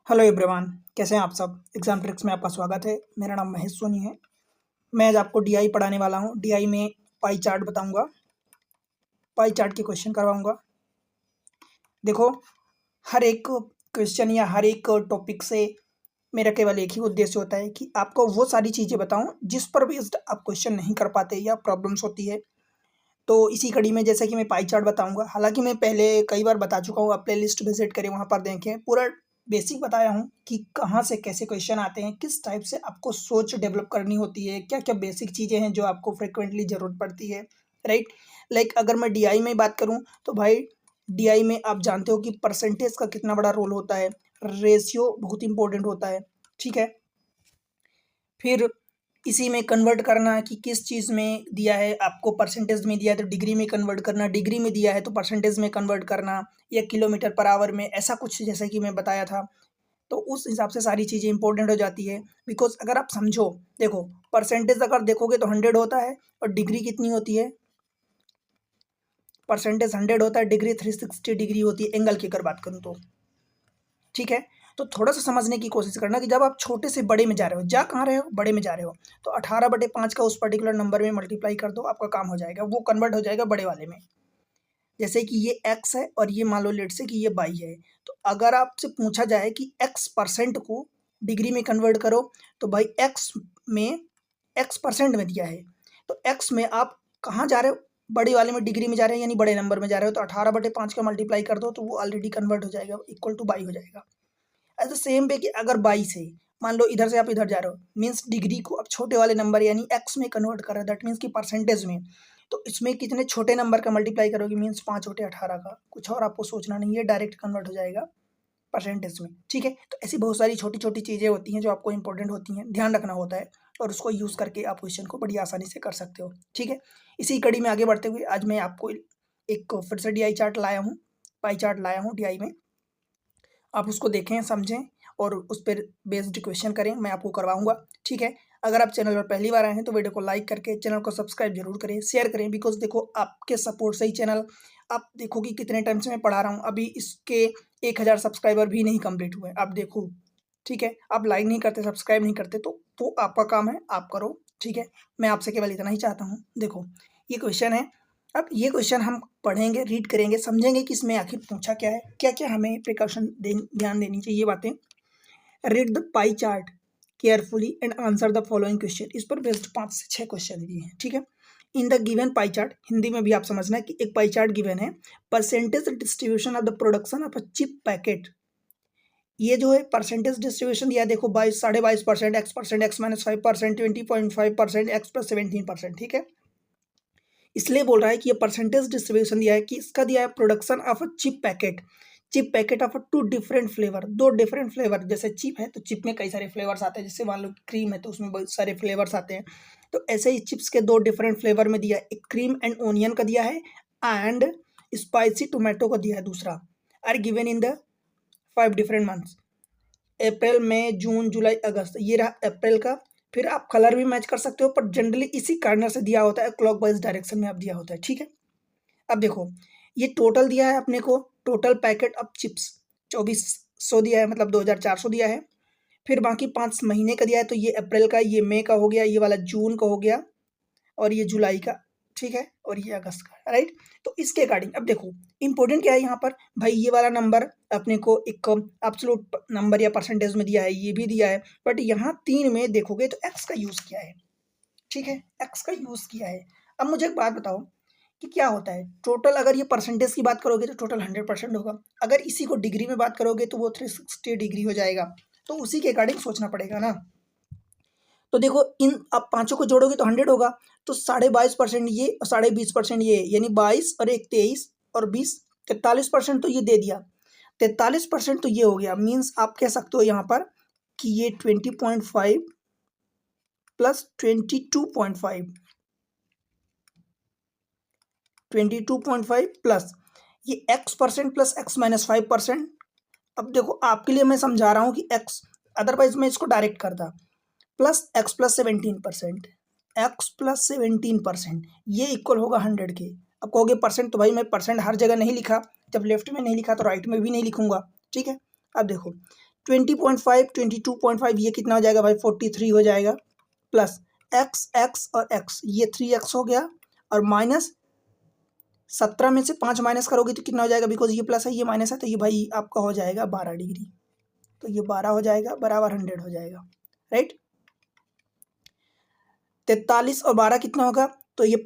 Hello everyone, कैसे हैं आप सब। एग्जाम ट्रिक्स में आपका स्वागत है। मेरा नाम महेश सोनी है। मैं आज आपको डीआई पढ़ाने वाला हूं। डीआई में पाई चार्ट बताऊंगा, पाई चार्ट के क्वेश्चन करवाऊंगा। देखो, हर एक क्वेश्चन या हर एक टॉपिक से मेरा केवल एक ही उद्देश्य होता है कि आपको वो सारी चीज़ें बताऊं जिस पर बेस्ड आप क्वेश्चन नहीं कर पाते या प्रॉब्लम्स होती है। तो इसी कड़ी में जैसे कि मैं पाई चार्ट बताऊंगा। हालांकि मैं पहले कई बार बता चुका हूँ, आप प्ले लिस्ट विजिट करें, वहाँ पर देखें। पूरा बेसिक बताया हूँ कि कहाँ से कैसे क्वेश्चन आते हैं, किस टाइप से आपको सोच डेवलप करनी होती है, क्या क्या बेसिक चीज़ें हैं जो आपको फ्रिक्वेंटली ज़रूरत पड़ती है। राइट। लाइक अगर मैं डीआई में बात करूँ तो भाई, डीआई में आप जानते हो कि परसेंटेज का कितना बड़ा रोल होता है, रेशियो बहुत इंपॉर्टेंट होता है। ठीक है। फिर इसी में कन्वर्ट करना कि किस चीज़ में दिया है आपको, परसेंटेज में दिया है तो डिग्री में कन्वर्ट करना, डिग्री में दिया है तो परसेंटेज में कन्वर्ट करना, या किलोमीटर पर आवर में, ऐसा कुछ जैसा कि मैं बताया था। तो उस हिसाब से सारी चीज़ें इंपॉर्टेंट हो जाती है। बिकॉज अगर आप समझो, देखो परसेंटेज अगर देखोगे तो 100 होता है, और डिग्री कितनी होती है, परसेंटेज 100 होता है, डिग्री 360 डिग्री होती है एंगल की अगर बात करूँ तो। ठीक है। तो थोड़ा सा समझने की कोशिश करना कि जब आप छोटे से बड़े में जा रहे हो, जा कहाँ रहे हो, बड़े में जा रहे हो, तो 18/5 का उस पर्टिकुलर नंबर में मल्टीप्लाई कर दो, आपका काम हो जाएगा, वो कन्वर्ट हो जाएगा बड़े वाले में। जैसे कि ये x है और ये मान लो लेट से कि ये y है। तो अगर आपसे पूछा जाए कि x परसेंट को डिग्री में कन्वर्ट करो, तो भाई x परसेंट में दिया है, तो x में आप कहाँ जा रहे हो, बड़े वाले में डिग्री में जा रहे हैं, यानी बड़े नंबर में जा रहे हो। तो 18/5 का मल्टीप्लाई कर दो तो वो ऑलरेडी कन्वर्ट हो जाएगा, इक्वल टू बाई हो जाएगा। एट द सेम वे कि अगर 22 है, मान लो इधर से आप इधर जा रहे हो, मीन्स डिग्री को अब छोटे वाले नंबर यानी एक्स में कन्वर्ट कर रहे हो, दैट मीन्स कि परसेंटेज में। तो इसमें कितने छोटे नंबर का मल्टीप्लाई करोगे, मीन्स 5/18 का। कुछ और आपको सोचना नहीं है, डायरेक्ट कन्वर्ट हो जाएगा परसेंटेज में। ठीक है। तो ऐसी बहुत सारी छोटी छोटी चीज़ें होती हैं जो आपको इंपॉर्टेंट होती हैं, ध्यान रखना होता है, और उसको यूज़ करके आप क्वेश्चन को बड़ी आसानी से कर सकते हो। ठीक है। इसी कड़ी में आगे बढ़ते हुए आज मैं आपको एक फिर से डीआई चार्ट लाया हूँ, पाई चार्ट लाया हूँ डीआई में। आप उसको देखें, समझें और उस पर बेस्ड क्वेश्चन करें, मैं आपको करवाऊँगा। ठीक है। अगर आप चैनल पर पहली बार आए हैं तो वीडियो को लाइक करके चैनल को सब्सक्राइब जरूर करें, शेयर करें। बिकॉज देखो, आपके सपोर्ट से ही चैनल, आप देखो कि कितने टाइम से मैं पढ़ा रहा हूँ, अभी इसके 1000 सब्सक्राइबर भी नहीं कंप्लीट हुए, आप देखो। ठीक है। आप लाइक नहीं करते, सब्सक्राइब नहीं करते, तो वो आपका काम है, आप करो। ठीक है। मैं आपसे केवल इतना ही चाहता हूँ। देखो, ये क्वेश्चन है। अब ये क्वेश्चन हम पढ़ेंगे, रीड करेंगे, समझेंगे कि इसमें आखिर पूछा क्या है, क्या क्या हमें प्रिकॉशन ध्यान देनी चाहिए, ये बातें। Read the pie chart carefully and answer the following question. इस पर बेस्ड 5 से 6 क्वेश्चन दिए हैं। ठीक है। In the given pie chart, Hindi में भी आप समझना है कि एक पाई चार्ट गिवन है, percentage distribution of the production of a chip packet. ये जो है परसेंटेज डिस्ट्रीब्यूशन दिया है, देखो 22, 22.5%, x%, x-5%, 20.5%, x+17%। ठीक है। इसलिए बोल रहा है कि ये परसेंटेज डिस्ट्रीब्यूशन दिया है कि इसका दिया है production of a chip packet, chip packet of 2 different flavour, 2 different flavour. जैसे चिप है तो चिप में कई सारे फ्लेवर्स आते हैं, जैसे मान लो क्रीम है तो उसमें बहुत सारे फ्लेवर्स आते हैं। तो ऐसे ही चिप्स के 2 डिफरेंट फ्लेवर में दिया है, एक क्रीम एंड ओनियन का दिया है, एंड स्पाइसी टोमेटो का दिया है दूसरा। Are given in the 5 different months, April, May, June, July, August. ये रहा अप्रैल का। फिर आप कलर भी मैच कर सकते हो, पर जनरली इसी कार्नर से दिया होता है, क्लॉकवाइज डायरेक्शन में आप दिया होता है। ठीक है। अब देखो, ये टोटल दिया है अपने को, टोटल पैकेट ऑफ चिप्स 2400 दिया है, मतलब 2400 दिया है। फिर बाकी 5 महीने का दिया है, तो ये अप्रैल का, ये मई का हो गया, ये वाला जून का हो गया, और ये जुलाई का। ठीक है। और ये अगस्त का। राइट। तो इसके अकॉर्डिंग अब देखो, इंपॉर्टेंट क्या है यहाँ पर, भाई ये वाला नंबर अपने को एक एब्सोल्यूट नंबर या परसेंटेज में दिया है, ये भी दिया है, बट यहाँ 3 में देखोगे तो एक्स का यूज़ किया है। ठीक है। एक्स का यूज़ किया है। अब मुझे एक बात बताओ कि क्या होता है टोटल, अगर ये परसेंटेज की बात करोगे तो टोटल 100% होगा, अगर इसी को डिग्री में बात करोगे तो वो 360 डिग्री हो जाएगा। तो उसी के अकॉर्डिंग सोचना पड़ेगा ना। तो देखो, इन आप पाँचों को जोड़ोगे तो 100 होगा, तो 22.5% ये और 20.5% ये, यानी 22 और एक 23 और 20, 43% तो ये दे दिया। 43% तो ये हो गया, मीन्स आप कह सकते हो यहाँ पर कि ये 20.5 प्लस 22.5, 22.5 प्लस ये x% प्लस x-5%। अब देखो, आपके लिए मैं समझा रहा हूँ कि x, अदरवाइज मैं इसको डायरेक्ट करता, प्लस x+17%, x+17%, ये इक्वल होगा 100 के। अब कहोगे परसेंट, तो भाई मैं परसेंट हर जगह नहीं लिखा, जब लेफ्ट में नहीं लिखा तो राइट में भी नहीं लिखूंगा। ठीक है। अब देखो, 20.5 22.5 ये कितना हो जाएगा भाई 43 हो जाएगा, प्लस x और x ये 3x हो गया, और माइनस 17 में से 5 माइनस करोगे तो कितना हो जाएगा, बिकॉज ये प्लस है ये माइनस है, तो ये भाई आपका हो जाएगा 12 डिग्री, तो ये 12 हो जाएगा बराबर 100 हो जाएगा, राइट। 43 और 12 कितना होगा, तो ये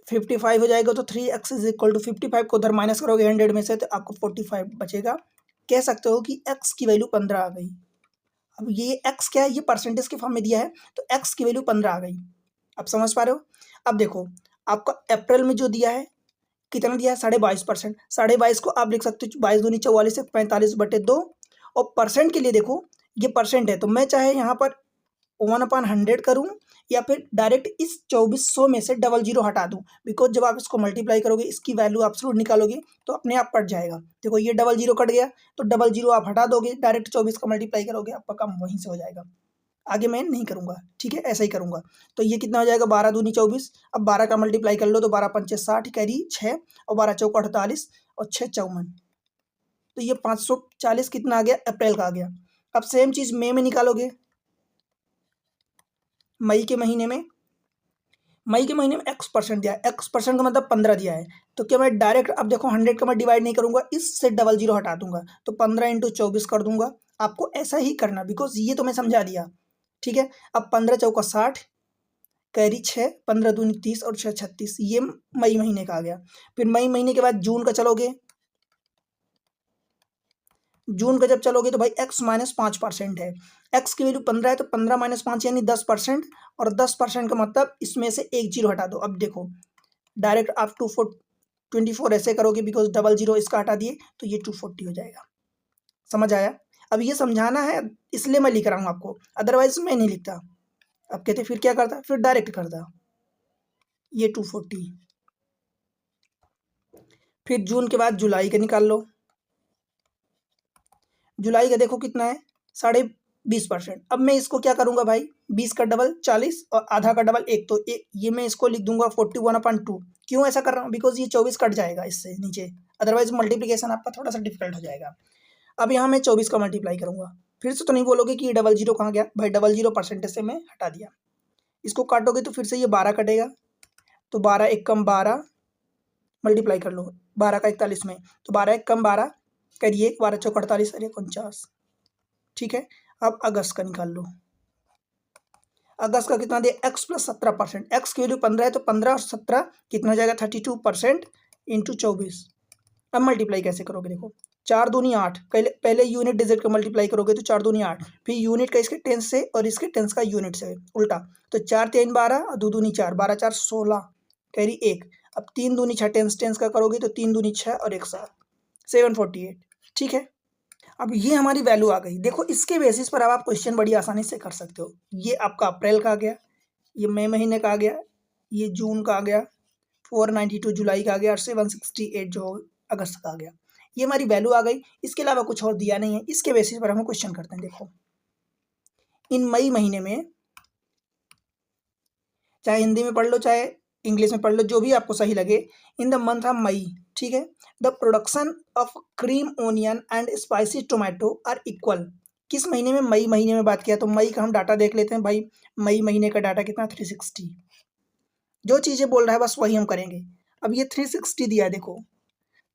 55 हो जाएगा, तो 3x इज इक्वल टू 55 को उधर माइनस करोगे 100 में से तो आपको 45 बचेगा। कह सकते हो कि x की वैल्यू 15 आ गई। अब ये x क्या है, ये परसेंटेज के फॉर्म में दिया है, तो x की वैल्यू 15 आ गई। आप समझ पा रहे हो। अब देखो आपका अप्रैल में जो दिया है कितना दिया है 22.5%, 22.5 को आप लिख सकते हो 22 दूनी 44 से 45/2, और परसेंट के लिए देखो ये परसेंट है, तो मैं चाहे यहाँ पर 1/100 करूँ या फिर डायरेक्ट इस 2400 में से 00 हटा दूँ, बिकॉज जब आप इसको मल्टीप्लाई करोगे इसकी वैल्यू एब्सोल्यूट निकालोगे तो अपने आप कट जाएगा। देखो ये 00 कट गया, तो 00 आप हटा दोगे, डायरेक्ट 24 का मल्टीप्लाई करोगे, आपका काम वहीं से हो जाएगा। आगे मैं नहीं करूँगा, ठीक है, ऐसा ही करूँगा। तो ये कितना हो जाएगा 12 दूनी 24, अब 12 का मल्टीप्लाई कर लो तो 12 पंचे 60 कैरी 6 और 12 चौका 48 और 6 54, तो ये 540 कितना आ गया अप्रैल का आ गया। अब सेम चीज़ मई में निकालोगे, मई के महीने में x% दिया है, x% का मतलब 15 दिया है, तो क्या मैं डायरेक्ट अब देखो 100 का मैं डिवाइड नहीं करूँगा, इससे 00 हटा दूंगा, तो 15 × 24 कर दूंगा। आपको ऐसा ही करना, बिकॉज ये तो मैं समझा दिया, ठीक है। अब 15 चौका 60 कैरी 6, 15 दूनी 30 और 6 36, ये मई महीने का आ गया। फिर मई महीने के बाद जून का चलोगे, जून का जब चलोगे तो भाई x माइनस 5% है, x की वैल्यू 15 है, तो 15 माइनस 5 यानी 10%, और 10% का मतलब इसमें से एक जीरो हटा दो। अब देखो डायरेक्ट आप 24 ऐसे करोगे, बिकॉज 00 इसका हटा दिए, तो ये 240 हो जाएगा। समझ आया। अब ये समझाना है इसलिए मैं लिख रहा हूँ आपको, अदरवाइज मैं नहीं लिखता। अब कहते फिर क्या करता, फिर डायरेक्ट करता, ये 240। फिर जून के बाद जुलाई का निकाल लो, जुलाई का देखो कितना है 20.5%। अब मैं इसको क्या करूंगा भाई, 20 का डबल 40 और आधा का डबल 1, तो ये मैं इसको लिख दूंगा 41/2। क्यों ऐसा कर रहा हूँ, बिकॉज ये 24 कट जाएगा इससे नीचे, अदरवाइज मल्टीप्लीकेशन आपका थोड़ा सा डिफिकल्ट हो जाएगा। अब यहाँ मैं 24 का मल्टीप्लाई करूंगा, फिर से तो नहीं बोलोगे कि ये 00 कहाँ गया, भाई 00 परसेंटेज से मैं हटा दिया। इसको काटोगे तो फिर से ये 12 कटेगा, तो 12 1 कम 12 मल्टीप्लाई कर लो 12 का 41 में, तो 12 1 कम 12 करिए, 12 चौक 48 अरे 49, ठीक है। अब अगस्त का निकाल लो, अगस्त का कितना दे x + 17%, x की वैल्यू 15 है, तो 15 और 17 कितना हो जाएगा 32% × 24। अब मल्टीप्लाई कैसे करोगे, देखो 4 दूनी 8, पहले यूनिट डिजिट का मल्टीप्लाई करोगे तो 4 दूनी 8, फिर यूनिट का इसके टेंस से और इसके टेंस का यूनिट से उल्टा, तो 4 3 12 और 2 दूनी 4, 12 4 16 कैरी 1। अब 3 दूनी 6 टेंस का करोगे तो 3 दूनी 6 और 1 7 748, ठीक है। अब ये हमारी वैल्यू आ गई। देखो इसके बेसिस पर अब आप क्वेश्चन बड़ी आसानी से कर सकते हो। ये आपका अप्रैल का आ गया, ये मई महीने का आ गया, ये जून का आ गया, 492 जुलाई का आ गया, और 768 जो अगस्त का आ गया। ये हमारी वैल्यू आ गई, इसके अलावा कुछ और दिया नहीं है। इसके बेसिस पर हम क्वेश्चन करते हैं। देखो इन मई महीने में, चाहे हिंदी में पढ़ लो चाहे इंग्लिश में पढ़ लो, जो भी आपको सही लगे, in the month of May, ठीक है, the production of cream onion and spicy tomato are equal. किस महीने में, मई महीने में बात किया, तो मई का हम डाटा देख लेते हैं भाई। मई महीने का डाटा कितना 360, जो चीज़ें बोल रहा है बस वही हम करेंगे। अब ये 360 दिया है, देखो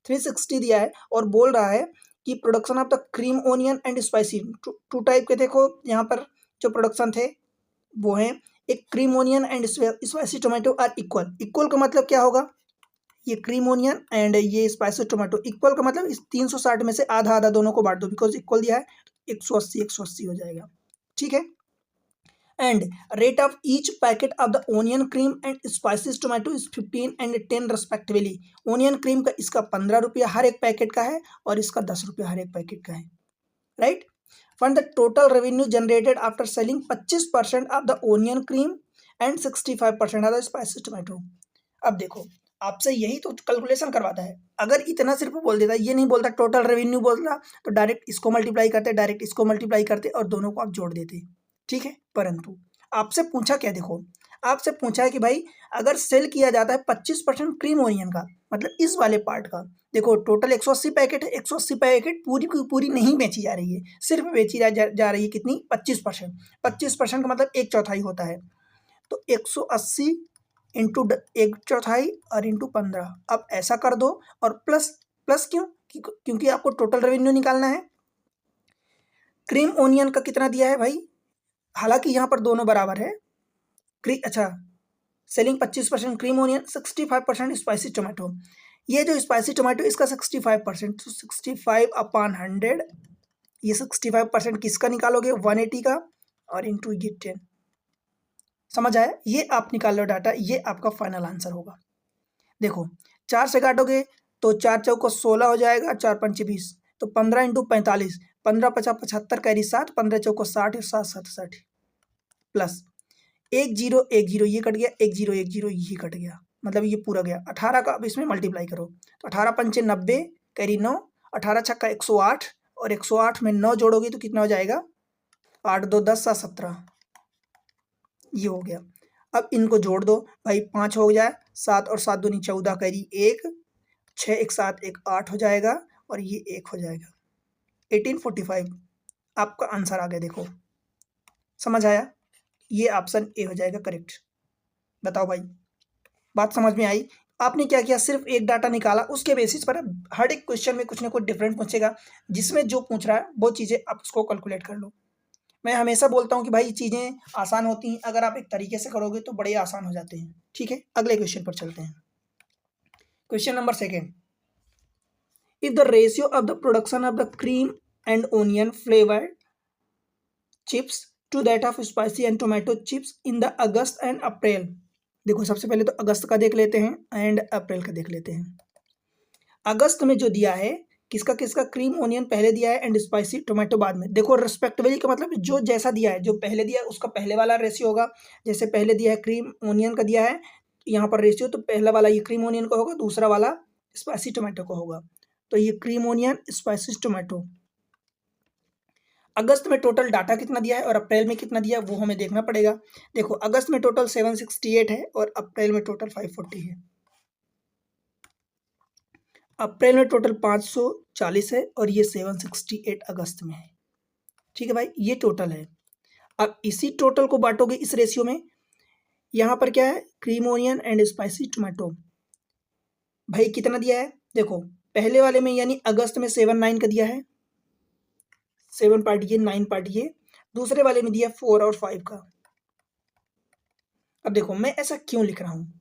360 दिया है और बोल रहा है कि production of the cream onion and spicy, two type के देखो यहाँ पर जो प्रोडक्शन थे वो हैं, एक cream onion and spicy tomato are equal. Equal का मतलब क्या होगा, ये क्रीम ओनियन एंड ये स्पाइसी टोमेटो इक्वल का मतलब इस 360 में से आधा आधा दोनों को बांट दो, बिकॉज इक्वल दिया है, 180 हो जाएगा, ठीक है। And rate of each packet of the onion cream and spices tomato is 15 and 10 respectively. Onion cream का इसका 15 रुपया हर एक पैकेट का है, और इसका 10 रुपया हर एक पैकेट का है, right. Find the total revenue generated after selling 25% of the onion cream and 65% of the spices tomato. अब देखो आपसे यही तो कैलकुलेशन करवाता है। अगर इतना सिर्फ बोल देता, ये नहीं बोलता टोटल रेवेन्यू बोलता, तो डायरेक्ट इसको मल्टीप्लाई करते, डायरेक्ट इसको मल्टीप्लाई करते और दोनों को आप जोड़ देते, ठीक है। परंतु आपसे पूछा क्या, देखो आपसे पूछा है कि भाई अगर सेल किया जाता है 25% क्रीम ओनियन का, मतलब इस वाले पार्ट का, देखो टोटल 180 पैकेट है, 180 पैकेट पूरी की पूरी नहीं बेची जा रही है, सिर्फ बेची जा रही है कितनी, 25%। 25% का मतलब एक चौथाई होता है, तो 180 इंटू एक चौथाई और इंटू 15। अब ऐसा कर दो, और प्लस प्लस क्यों, क्योंकि आपको टोटल रेवेन्यू निकालना है। क्रीम ओनियन का कितना दिया है भाई, हालांकि यहाँ पर दोनों बराबर है। अच्छा, selling 25%, cream onion 65%, spicy tomato, ये जो स्पाइसी टोमेटो इसका 65%, तो 65/100, ये 65% किसका निकालोगे, 180 का, और इंटू ये 10। समझ आया, ये आप निकाल लो डाटा, ये आपका फाइनल आंसर होगा। देखो 4 से काटोगे तो 4 चौको 16 हो जाएगा, 4 पंचे 20, तो 15 इंटू 45, 15 50 75 कैरी 7, 15 चौको 60 और 7 7 60, प्लस 1 0 1 0 ये कट गया, 1 0 1 0 ये कट गया, मतलब ये पूरा गया। 18 का अब इसमें मल्टीप्लाई करो, तो 18 पंचे 90 कैरी 9, 18 छक्का 108, और 108 में 9 जोड़ोगे तो कितना हो जाएगा, 8 2 10 7 17, ये हो गया। अब इनको जोड़ दो भाई, 5 हो जाए, 7 और 7 दूनी 14 कैरी 1, 6 1 7 1 8 हो जाएगा, और ये 1 हो जाएगा, 1845 आपका आंसर आ गया। देखो समझ आया, ये ऑप्शन ए हो जाएगा करेक्ट। बताओ भाई, बात समझ में आई। आपने क्या किया, सिर्फ एक डाटा निकाला, उसके बेसिस पर हर एक क्वेश्चन में कुछ ना कुछ डिफरेंट पूछेगा, जिसमें जो पूछ रहा है वो चीज़ें आप उसको कैलकुलेट कर लो। मैं हमेशा बोलता हूँ कि भाई चीज़ें आसान होती हैं, अगर आप एक तरीके से करोगे तो बड़े आसान हो जाते हैं। ठीक है, अगले क्वेश्चन पर चलते हैं। Question number 2, if the ratio of the production of the cream and onion flavoured chips to that of spicy and tomato chips in the August and April. देखो सबसे पहले तो अगस्त का देख लेते हैं एंड अप्रैल का देख लेते हैं। अगस्त में जो दिया है, किसका किसका, क्रीम ओनियन पहले दिया है एंड स्पाइसी टोमेटो बाद में। देखो रिस्पेक्टिवली का मतलब जो जैसा दिया है, जो पहले दिया है उसका पहले वाला रेशियो होगा। जैसे पहले दिया है क्रीम ओनियन का दिया है यहाँ पर रेशियो, तो पहला वाला ये क्रीम ओनियन का होगा, दूसरा वाला स्पाइसी टोमेटो का होगा। तो ये क्रीम ओनियन स्पाइसी टोमेटो। अगस्त में टोटल डाटा कितना दिया है और अप्रैल में कितना दिया है वो हमें देखना पड़ेगा। देखो अगस्त में टोटल 768 है और अप्रैल में टोटल 540 है। अप्रैल में टोटल 540 है और ये 768 अगस्त में है। ठीक है भाई, ये टोटल है। अब इसी टोटल को बांटोगे इस रेशियो में। यहाँ पर क्या है, cream onion and spicy tomato. भाई कितना दिया है, देखो पहले वाले में यानी अगस्त में 7 9 का दिया है, 7 पार्ट ये 9 पार्ट ये। दूसरे वाले में दिया 4 और 5 का। अब देखो मैं ऐसा क्यों लिख रहा हूँ,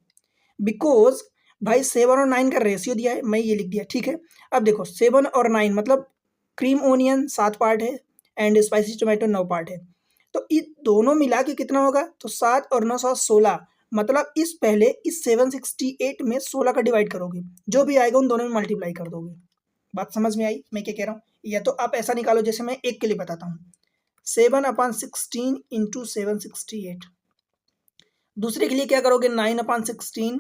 बिकॉज भाई 7 और 9 का रेशियो दिया है, मैं ये लिख दिया। ठीक है, अब देखो 7 और 9 मतलब क्रीम ओनियन 7 पार्ट है एंड स्पाइसी टोमेटो 9 पार्ट है, तो ये दोनों मिला के कितना होगा, तो 7 और 9 7 16। मतलब इस पहले इस 768 में 16 का डिवाइड करोगे, जो भी आएगा उन दोनों में मल्टीप्लाई कर दोगे। बात समझ में आई मैं क्या कह रहा हूँ। या तो आप ऐसा निकालो, जैसे मैं एक के लिए बताता हूँ, 7/16 इंटू 768। दूसरे के लिए क्या करोगे, 9/16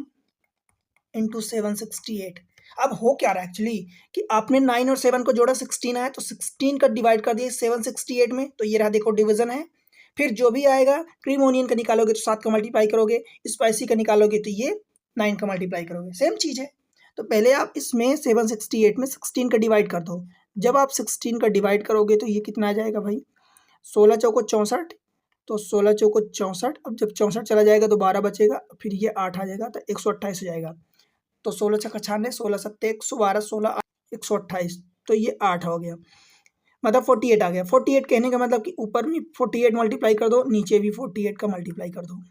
इंटू 768। अब हो क्या रहा है एक्चुअली कि आपने 9 और 7 को जोड़ा, 16 आया, तो 16 का डिवाइड कर दिया 768 में, तो ये रहा देखो डिवीजन है। फिर जो भी आएगा क्रीम ओनियन का निकालोगे तो 7 का मल्टीप्लाई करोगे, स्पाइसी का निकालोगे तो ये 9 का मल्टीप्लाई करोगे, सेम चीज़ है। तो पहले आप इसमें 768 में 16 का डिवाइड कर दो। जब आप 16 का डिवाइड करोगे तो ये कितना आ जाएगा भाई, 16 चौको 64, तो 16 चौको 64। अब जब 64 चला जाएगा तो 12 बचेगा, फिर ये 8 आ जाएगा, तो 128 हो जाएगा। तो 16 छक्का 96, 16 सत्ते 112, 16 128, तो ये 8 हो गया, मतलब 48 आ गया। 48 कहने का मतलब कि ऊपर में 48 मल्टीप्लाई कर दो, नीचे भी 48 का मल्टीप्लाई कर दो,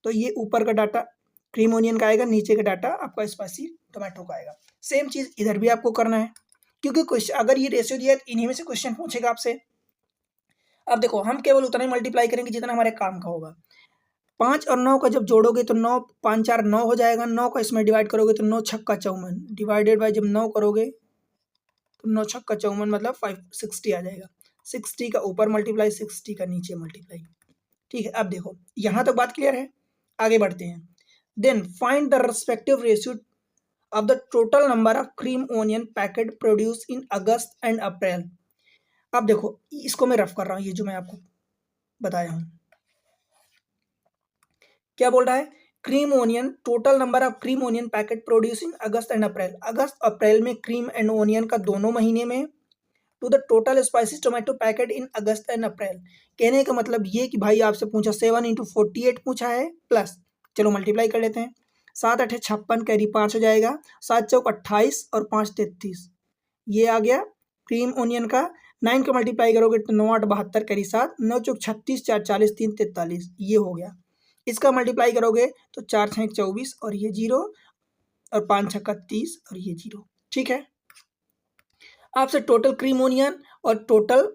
तो ये ऊपर का डाटा क्रीम ओनियन का आएगा, नीचे का डाटा आपका स्पाइसी टोमेटो का आएगा। सेम चीज़ इधर भी आपको करना है, क्योंकि क्वेश्चन अगर ये रेशियो दिया है तो इन्हीं में से क्वेश्चन पूछेगा आपसे। अब देखो हम केवल उतना ही मल्टीप्लाई करेंगे जितना हमारे काम का होगा। 5 और 9 का जब जोड़ोगे तो 9 5 4 9 हो जाएगा, 9 का इसमें डिवाइड करोगे तो 9 छक्का 54, डिवाइडेड बाय जब 9 करोगे तो 9 छक्का 54 मतलब 560 आ जाएगा। 60 का ऊपर मल्टीप्लाई, 60 का नीचे मल्टीप्लाई। ठीक है, अब देखो यहाँ तक बात क्लियर है, आगे बढ़ते हैं। Then find the respective ratio of the total number of cream onion packet produce in August and April. अब देखो इसको मैं रफ कर रहा हूँ, ये जो मैं आपको बताया हूँ। क्या बोल रहा है, cream onion, total number of cream onion packet produce in August and April, अगस्त अप्रैल में क्रीम एंड ओनियन का दोनों महीने में, to the total spicy tomato packet in August and April. कहने का मतलब ये कि भाई आपसे पूछा 7 × 48 पूछा है, प्लस चलो मल्टीप्लाई कर लेते हैं, 7 × 8 = 56, कैरी 5 हो जाएगा, 7 × 4 = 28 और 5 × 33, ये आ गया क्रीम ओनियन का। 9 को मल्टीप्लाई करोगे तो 9 × 8 = 72, कैरी 7, 9 × 4 = 36, 4 × 40, 3 × 43, ये हो गया। इसका मल्टीप्लाई करोगे तो 4 × 6 = 24 और ये 0, और 5 × 6 = 30 और ये 0। ठीक है, आपसे टोटल क्रीम ओनियन और टोटल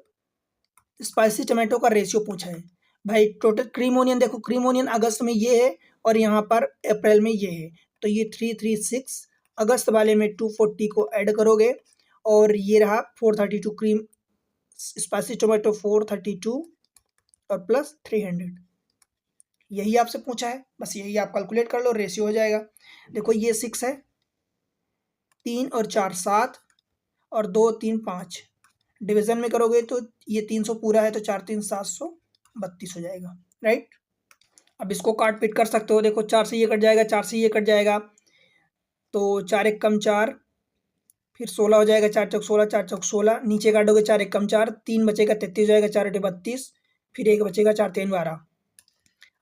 स्पाइसी टमाटो का रेशियो पूछा है। भाई टोटल क्रीम ओनियन देखो, क्रीम ओनियन अगस्त में ये है और यहाँ पर अप्रैल में ये है, तो ये 336, अगस्त वाले में 240 को ऐड करोगे और ये रहा 432 क्रीम स्पाइसी टोमेटो 432 और प्लस 300, यही आपसे पूछा है, बस यही आप कैलकुलेट कर लो, रेशियो हो जाएगा। देखो ये 6 है, 3 और 4 7 और 2 3 5, डिवीजन में करोगे तो ये 300 पूरा है तो 4 3 732 हो जाएगा, राइट। अब इसको काट पीट कर सकते हो, देखो 4 से ये कट जाएगा, 4 से ये कट जाएगा, तो 4 × 1 = 4, फिर 16 हो जाएगा, 4 × 4 = 16, 4 × 4 = 16, नीचे काटोगे 4 × 1 = 4, 3 बचेगा 33 हो जाएगा, 4 × 8 = 32, फिर 1 बचेगा, 4 × 3 = 12।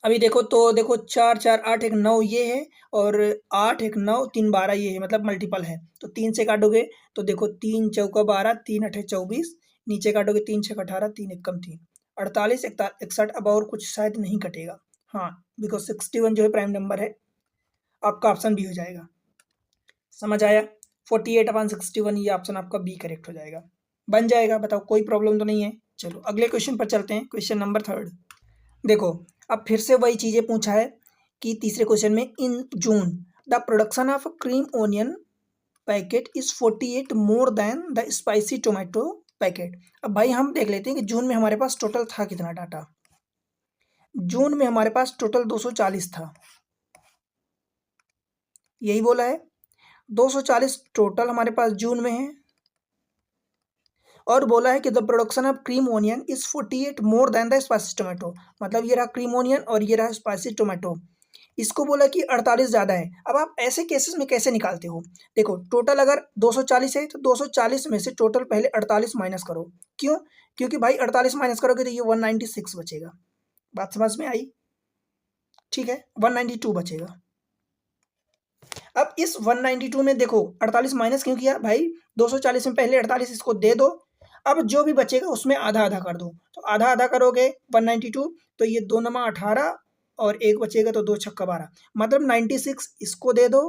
अभी देखो तो देखो 4 4 8 1 9 ये है और 8 1 9 3 12 ये है, मतलब मल्टीपल है, तो 3 से काटोगे तो देखो 3 × 4 = 12, 3 × 8 = 24, नीचे काटोगे 3 × 6 = 18, 3 × 1 = 3, 48 61, अब और कुछ शायद नहीं कटेगा, हाँ बिकॉज 61 जो है प्राइम नंबर है, आपका ऑप्शन बी हो जाएगा। समझ आया, 48/61, ये ऑप्शन आपका बी करेक्ट हो जाएगा, बन जाएगा। बताओ कोई प्रॉब्लम तो नहीं है। चलो अगले क्वेश्चन पर चलते हैं, क्वेश्चन नंबर 3। देखो अब फिर से वही चीज़ें पूछा है कि तीसरे क्वेश्चन में, in June the production of cream onion packet is 48 more than the spicy tomato packet. अब भाई हम देख लेते हैं कि जून में हमारे पास टोटल था कितना डाटा। जून में हमारे पास टोटल 240 था, यही बोला है, 240 टोटल हमारे पास जून में है, और बोला है कि the production of cream onion is 48 more than the spicy tomato, मतलब ये रहा क्रीम ओनियन और ये रहा स्पाइसी टोमेटो, इसको बोला कि 48 ज़्यादा है। अब आप ऐसे केसेस में कैसे निकालते हो, देखो टोटल अगर 240 है तो 240 में से टोटल पहले 48 माइनस करो, क्यों, क्योंकि भाई 48 माइनस करोगे तो ये 196 बचेगा, बात समझ में आई, ठीक है, 192 बचेगा। अब इस 192 में देखो 48 माइनस क्यों किया भाई, 240 में पहले 48 इसको दे दो, अब जो भी बचेगा उसमें आधा आधा कर दो, तो आधा आधा करोगे 192, तो ये 2 × 9 = 18 और 1 बचेगा तो 2 × 6 = 12, मतलब 96 इसको दे दो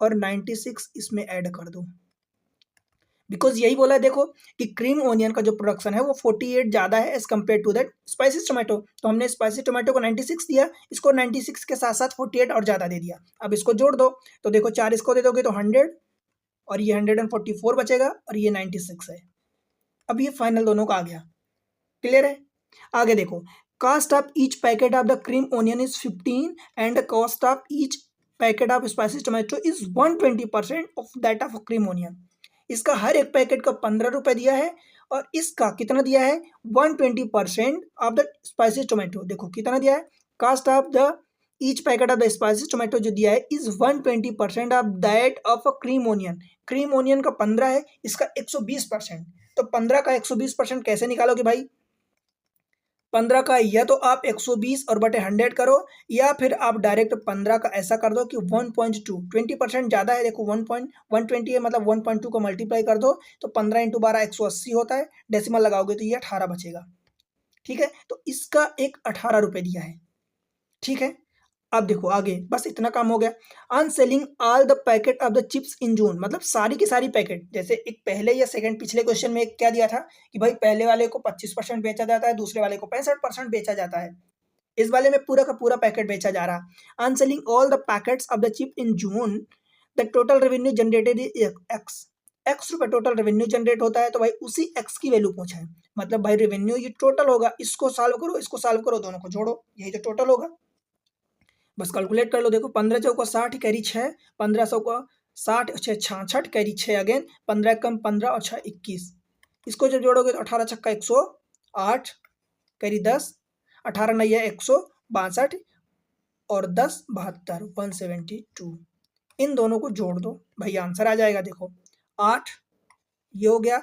और 96 इसमें ऐड कर दो, बिकॉज यही बोला है देखो कि क्रीम ओनियन का जो प्रोडक्शन है वो 48 ज़्यादा है as compare to that spicy tomato, तो हमने स्पाइसी टोमेटो को 96 दिया, इसको 96 के साथ साथ 48 और ज़्यादा दे दिया। अब इसको जोड़ दो तो देखो 4 इसको दे दोगे तो 100 और ये 144 बचेगा और ये 96 है। अब ये फाइनल दोनों का आ गया, क्लियर है। आगे देखो, cost of each packet of the cream onion is 15 and the cost of each packet of spicy tomato is 120% of that of cream onion. इसका हर एक पैकेट का 15 रुपये दिया है और इसका कितना दिया है, 120% ऑफ द स्पाइसी टोमेटो। देखो कितना दिया है, cost of the each packet of the spicy tomato जो दिया है is 120% of that of a cream onion. Cream onion का 15 है, इसका 120%, तो 15 का 120% कैसे निकालोगे भाई, 15 का या तो आप 120 और बटे 100 करो, या फिर आप डायरेक्ट 15 का ऐसा कर दो कि 1.2, 20% ज़्यादा है, देखो 1.120 है, मतलब 1.2 को मल्टीप्लाई कर दो तो 15 × 12 180 होता है, डेसिमल लगाओगे तो ये 18 बचेगा, ठीक है, तो इसका एक 18 रुपये दिया है, ठीक है। अब देखो आगे, बस इतना काम हो गया। On selling all the packet of the chips in June, मतलब सारी की सारी पैकेट, जैसे एक पहले या सेकंड पिछले क्वेश्चन में एक क्या दिया था कि भाई पहले वाले को 25% बेचा जाता है, दूसरे वाले को 65% बेचा जाता है, इस वाले में पूरा का पूरा पैकेट बेचा जा रहा। On selling all the packets of the chip in June the total revenue generated is x रुपये टोटल रेवेन्यू जनरेट होता है, तो भाई उसी एक्स की वैल्यू पूछा है, मतलब भाई रेवेन्यू ये टोटल होगा, इसको सॉल्व करो इसको सॉल्व करो, दोनों को जोड़ो, यही तो टोटल होगा, बस कैलकुलेट कर लो। देखो 15 चौका 60 कैरी 6, 1500 को 60 6 66 कैरी 6 अगेन, 15 कम 15 और 6 21, इसको जब जोड़ोगे तो 18 छक्का 108 कैरी 10, 18 9 162 और 10 72 172। इन दोनों को जोड़ दो भाई, आंसर आ जाएगा। देखो 8 ये हो गया,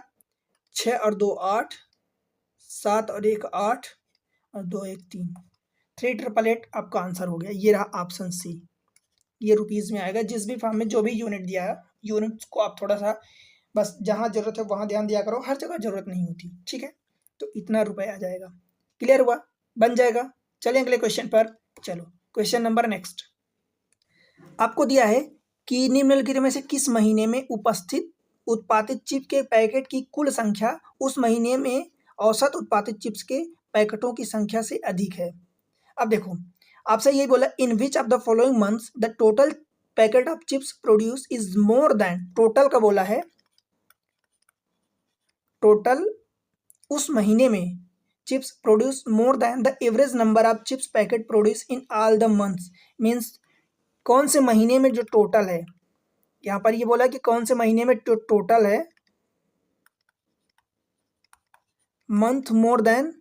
6 और 2 8, 7 और 1 8 और 2 1 3, 3888 आपका आंसर हो गया। ये रहा ऑप्शन सी। ये रुपीज़ में आएगा। जिस भी फॉर्म में जो भी यूनिट दिया है, यूनिट्स को आप थोड़ा सा बस जहाँ ज़रूरत है वहाँ ध्यान दिया करो, हर जगह ज़रूरत नहीं होती, ठीक है। तो इतना रुपए आ जाएगा। क्लियर हुआ? बन जाएगा। चलिए अगले क्वेश्चन पर। चलो क्वेश्चन नंबर नेक्स्ट। आपको दिया है कि निम्नलिखित में से किस महीने में उपस्थित उत्पादित चिप के पैकेट की कुल संख्या उस महीने में औसत उत्पादित चिप्स के पैकेटों की संख्या से अधिक है। अब देखो आपसे यही बोला, in which of the following months the total packet of chips produce is more than, total का बोला है, टोटल उस महीने में chips produce more than the average number of chips packet produce in all the months. Means कौन से महीने में जो टोटल है, यहाँ पर ये बोला कि कौन से महीने में टोटल है मंथ मोर देन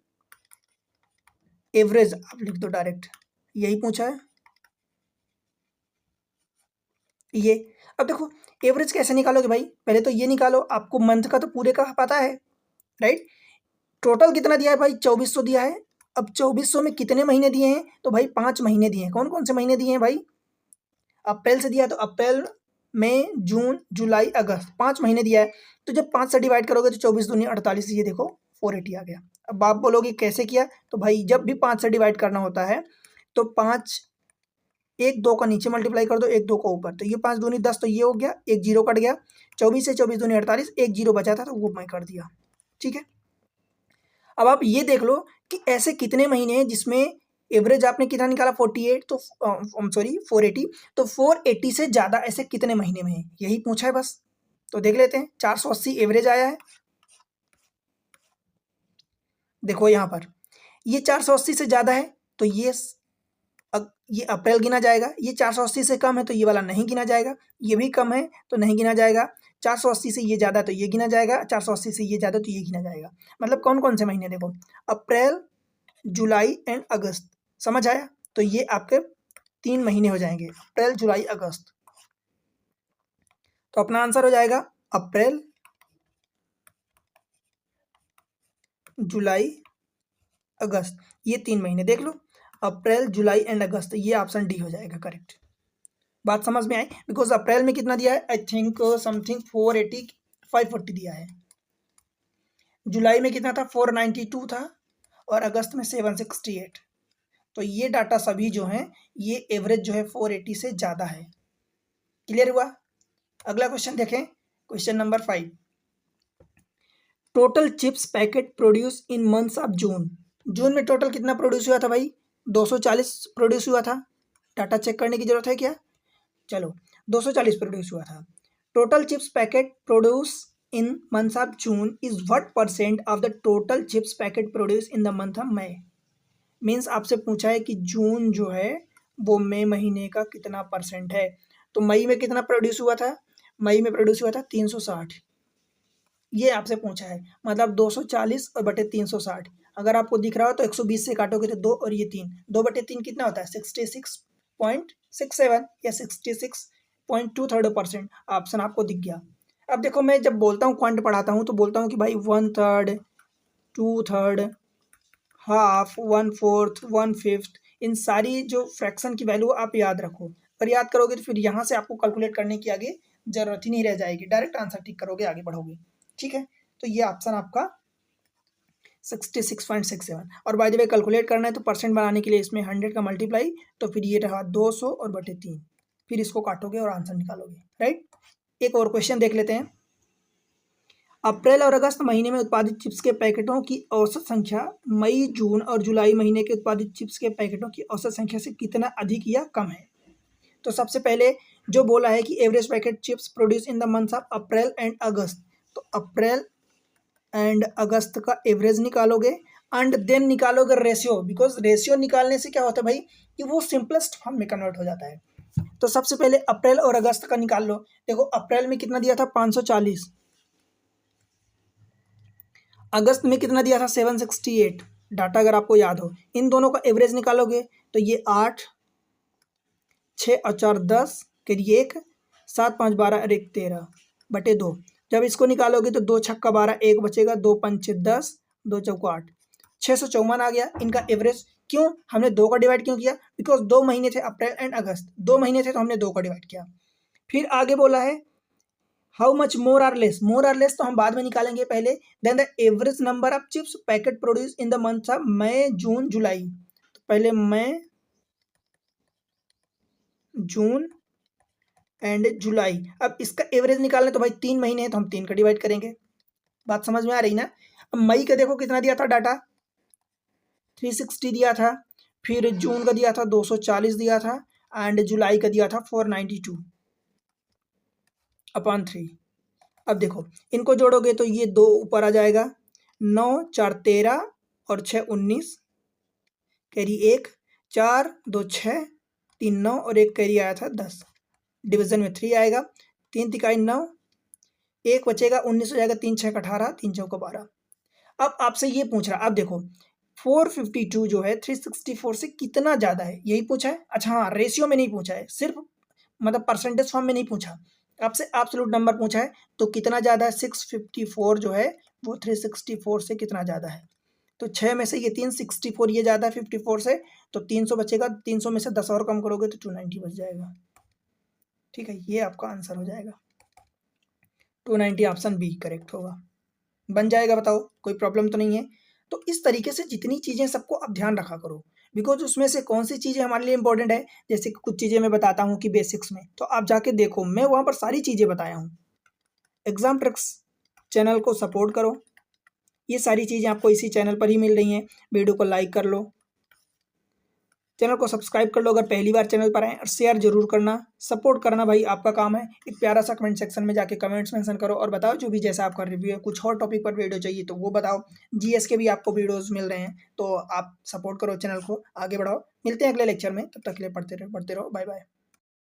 एवरेज, आप लिख दो डायरेक्ट, यही पूछा है ये। अब देखो एवरेज कैसे निकालोगे भाई, पहले तो ये निकालो, आपको मंथ का तो पूरे का पता है, राइट। टोटल कितना दिया है भाई, 2400 दिया है। अब 2400 में कितने महीने दिए हैं, तो भाई 5 महीने दिए हैं। कौन कौन से महीने दिए हैं भाई, अप्रैल से दिया, तो अप्रैल मई जून जुलाई अगस्त, 5 महीने दिया है। तो जब 5 से डिवाइड करोगे तो 24 दूनी 48, ये देखो 480 आ गया। अब आप बोलोगे कैसे किया, तो भाई जब भी 5 से डिवाइड करना होता है तो 5, एक 2 का नीचे मल्टीप्लाई कर दो, एक 2 का ऊपर, तो ये 5 दूनी 10, तो ये हो गया, एक जीरो कट गया। 24 से 24 दूनी 48, एक जीरो बचा था तो वो मैं कर दिया, ठीक है। अब आप ये देख लो कि ऐसे कितने महीने हैं जिसमें एवरेज आपने कितना निकाला 48, तो सॉरी 480, तो 480 से ज़्यादा ऐसे कितने महीने में है, यही पूछा है बस। तो देख लेते हैं, 480 एवरेज आया है। देखो यहाँ पर ये 480 से ज़्यादा है तो ये अप्रैल गिना जाएगा, ये 480 से कम है तो ये वाला नहीं गिना जाएगा, ये भी कम है तो नहीं गिना जाएगा, 480 से ये ज़्यादा तो ये गिना जाएगा, 480 से ये ज़्यादा तो ये गिना जाएगा। मतलब कौन कौन से महीने, देखो अप्रैल जुलाई एंड अगस्त, समझ आया। तो ये आपके 3 महीने हो जाएंगे, अप्रैल जुलाई अगस्त। तो अपना आंसर हो जाएगा अप्रैल जुलाई अगस्त, ये 3 महीने देख लो, अप्रैल जुलाई एंड अगस्त, ये ऑप्शन डी हो जाएगा करेक्ट। बात समझ में आई, बिकॉज अप्रैल में कितना दिया है, आई थिंक समथिंग 480 540 दिया है, जुलाई में कितना था 492 था, और अगस्त में 768। तो ये डाटा सभी जो हैं ये एवरेज जो है 480 से ज़्यादा है। क्लियर हुआ? अगला क्वेश्चन देखें, question number 5। Total chips packet produce in months of June. जून में टोटल कितना प्रोड्यूस हुआ था भाई, 240 प्रोड्यूस हुआ था। डाटा चेक करने की जरूरत है क्या, चलो 240 प्रोड्यूस हुआ था। Total chips packet produce in month of June is what percent of the total chips packet produce in the month of May. Means आपसे पूछा है कि जून जो है वो मई महीने का कितना परसेंट है। तो मई में कितना प्रोड्यूस हुआ था, मई में प्रोड्यूस हुआ था 360, ये आपसे पूछा है। मतलब 240 और बटे 360, अगर आपको दिख रहा हो तो 120 से काटोगे तो 2 और ये 3, 2/3 कितना होता है 66.67 या 66.23% ऑप्शन आपको दिख गया। अब देखो मैं जब बोलता हूँ क्वांट पढ़ाता हूँ तो बोलता हूँ कि भाई 1/3, 2/3, हाफ, 1/4, 1/5, इन सारी जो फ्रैक्शन की वैल्यू आप याद रखो। और याद करोगे तो फिर यहाँ से आपको कैलकुलेट करने की आगे जरूरत ही नहीं रह जाएगी, डायरेक्ट आंसर टिक करोगे, आगे बढ़ोगे, ठीक है। तो ये ऑप्शन आपका 66.67। और बाय द वे कैलकुलेट करना है तो परसेंट बनाने के लिए इसमें 100 का मल्टीप्लाई, तो फिर ये रहा 200 और बटे 3, फिर इसको काटोगे और आंसर निकालोगे, राइट। एक और क्वेश्चन देख लेते हैं। अप्रैल और अगस्त महीने में उत्पादित चिप्स के पैकेटों की औसत संख्या मई जून और जुलाई महीने के उत्पादित चिप्स के पैकेटों की औसत संख्या से कितना अधिक या कम है। तो सबसे पहले जो बोला है कि average packet chips produce in the months of April and August, तो अप्रैल एंड अगस्त का एवरेज निकालोगे एंड देन निकालोगे रेशियो, बिकॉज रेशियो निकालने से क्या होता है भाई कि वो सिंपलेस्ट फॉर्म में कन्वर्ट हो जाता है। तो सबसे पहले अप्रैल और अगस्त का निकाल लो। देखो अप्रैल में कितना दिया था 540, अगस्त में कितना दिया था 768, डाटा अगर आपको याद हो। इन दोनों का एवरेज निकालोगे तो ये 8 6 और 4 10 करिए 1, 7 5 12 और 1 13 बटे 2। जब इसको निकालोगे तो 2 छक्का 12, 1 बचेगा, 2 पंचे 10, 2 चौको 8, 654 आ गया इनका एवरेज। क्यों हमने 2 का डिवाइड क्यों किया? बिकॉज 2 महीने थे, अप्रैल एंड अगस्त, 2 महीने थे तो हमने 2 का डिवाइड किया। फिर आगे बोला है how much more or less, more or less तो हम बाद में निकालेंगे पहले। Then the average number of chips packet produce in the month of May June July. तो पहले मई जून एंड जुलाई। अब इसका एवरेज निकालना तो भाई 3 महीने हैं तो हम 3 का डिवाइड करेंगे। बात समझ में आ रही ना? अब मई का देखो कितना दिया था डाटा, 360 दिया था, फिर जून का दिया था 240 दिया था, एंड जुलाई का दिया था 492 अपॉन 3। अब देखो इनको जोड़ोगे तो ये 2 ऊपर आ जाएगा, 9 4 13 और 6 19, कैरी 1, 4 2 6, 3 9 और 1 कैरी आया था 10, डिवीजन में 3 आएगा, 3 तिकाई 9, 1 बचेगा 19 हो जाएगा, 3 6 18, 3 चौका 12। अब आपसे ये पूछ रहा, अब देखो 452 जो है 364 से कितना ज़्यादा है, यही पूछा है। अच्छा हाँ, रेशियो में नहीं पूछा है, सिर्फ मतलब परसेंटेज फॉर्म में नहीं पूछा, आपसे एब्सोल्यूट नंबर पूछा है। तो कितना ज़्यादा है, 654 जो है वो 364 से कितना ज़्यादा है। तो 6 में से ये 364 ये ज़्यादा है 54 से, तो 300 बचेगा, 300 में से 10 और कम करोगे तो 290 बच जाएगा। ठीक है, ये आपका आंसर हो जाएगा, 290 ऑप्शन बी करेक्ट होगा, बन जाएगा। बताओ कोई प्रॉब्लम तो नहीं है? तो इस तरीके से जितनी चीज़ें सबको आप ध्यान रखा करो, बिकॉज उसमें से कौन सी चीज़ें हमारे लिए इंपॉर्टेंट है। जैसे कि कुछ चीज़ें मैं बताता हूँ कि बेसिक्स में, तो आप जाके देखो, मैं वहाँ पर सारी चीज़ें बताया हूँ। एग्जाम ट्रिक्स चैनल को सपोर्ट करो, ये सारी चीज़ें आपको इसी चैनल पर ही मिल रही हैं। वीडियो को लाइक कर लो, चैनल को सब्सक्राइब कर लो अगर पहली बार चैनल पर आए, और शेयर जरूर करना, सपोर्ट करना भाई आपका काम है। एक प्यारा सा कमेंट सेक्शन में जाके कमेंट्स मेंशन करो और बताओ जो भी जैसा आपका रिव्यू है। कुछ और टॉपिक पर वीडियो चाहिए तो वो बताओ, जीएस के भी आपको वीडियोस मिल रहे हैं, तो आप सपोर्ट करो, चैनल को आगे बढ़ाओ। मिलते हैं अगले लेक्चर में, तब तक के लिए पढ़ते रहो, बाय बाय।